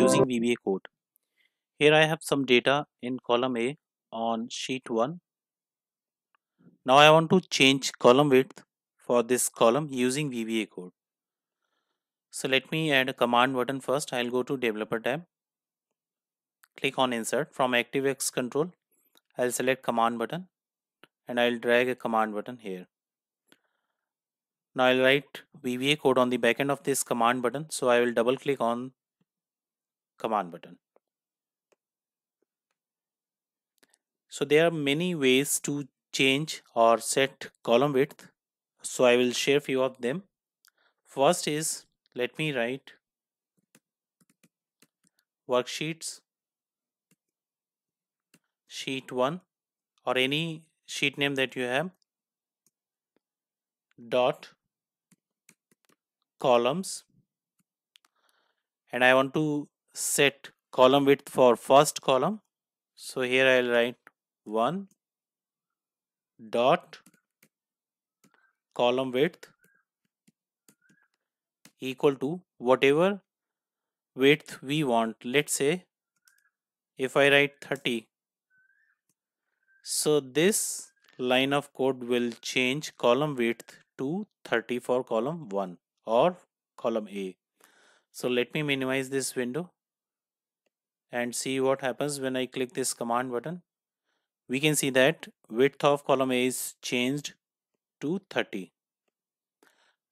using VBA code. Here I have some data in column A on sheet 1. Now I want to change column width for this column using VBA code. So let me add a command button first. I'll go to developer tab, click on insert. From ActiveX control, I'll select command button and I'll drag a command button here. Now I'll write VBA code on the back end of this command button. So I will double click on command button. So there are many ways to change or set column width. So I will share few of them. First is, let me write worksheets sheet 1 or any sheet name that you have dot columns, and I want to set column width for first column. So here I'll write 1 dot column width equal to whatever width we want. Let's say if I write 30, so this line of code will change column width to 30 for column 1 or column A. So let me minimize this window and see what happens when I click this command button. We can see that width of column A is changed to 30.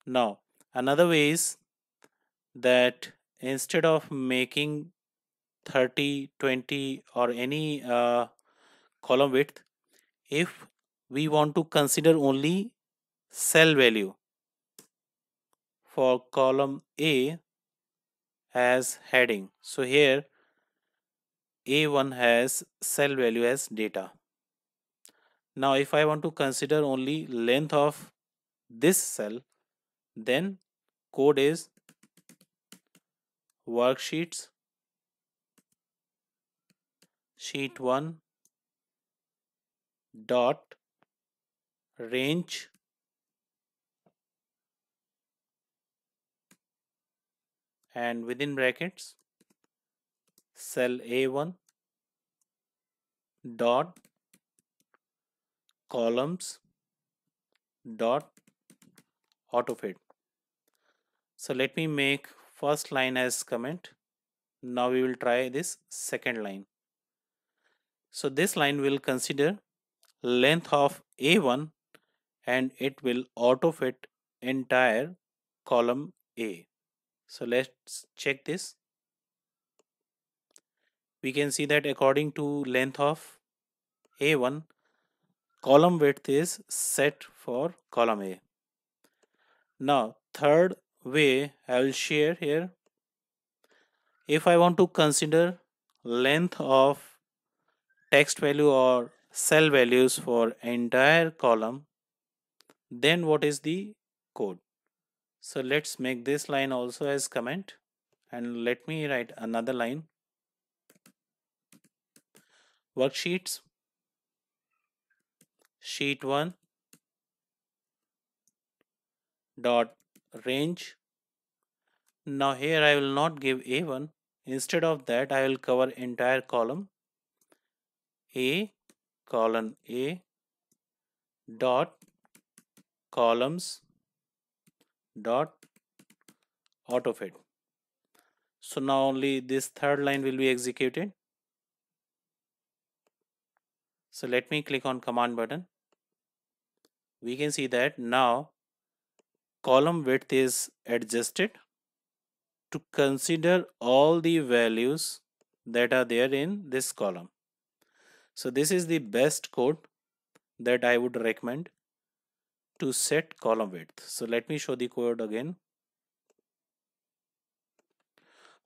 Now another way is that instead of making 30, 20 or any column width, if we want to consider only cell value for column A as heading. So here A1 has cell value as data. Now if I want to consider only length of this cell, then code is worksheets sheet 1 dot range and within brackets cell A1 dot columns dot autofit. So let me make first line as comment. Now we will try this second line. So this line will consider length of A1 and it will autofit entire column A. So let's check this. We can see that according to length of A1, column width is set for column A. Now third way I will share here. If I want to consider length of text value or cell values for entire column, then what is the code? So let's make this line also as comment and let me write another line. Worksheets sheet 1 dot range. Now here I will not give A1. Instead of that I will cover entire column A colon A dot columns dot autofit. So now only this third line will be executed. So let me click on command button. We can see that now column width is adjusted to consider all the values that are there in this column. So this is the best code that I would recommend to set column width. So let me show the code again.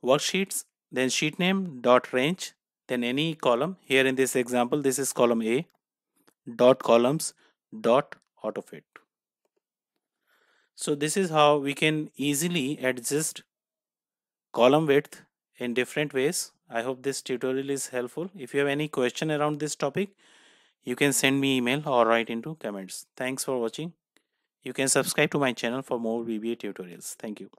Worksheets, then sheet name dot range, then any column. Here in this example, this is column A dot columns dot autofit. So this is how we can easily adjust column width in different ways. I hope this tutorial is helpful. If you have any question around this topic, you can send me email or write into comments. Thanks for watching. You can subscribe to my channel for more VBA tutorials. Thank you.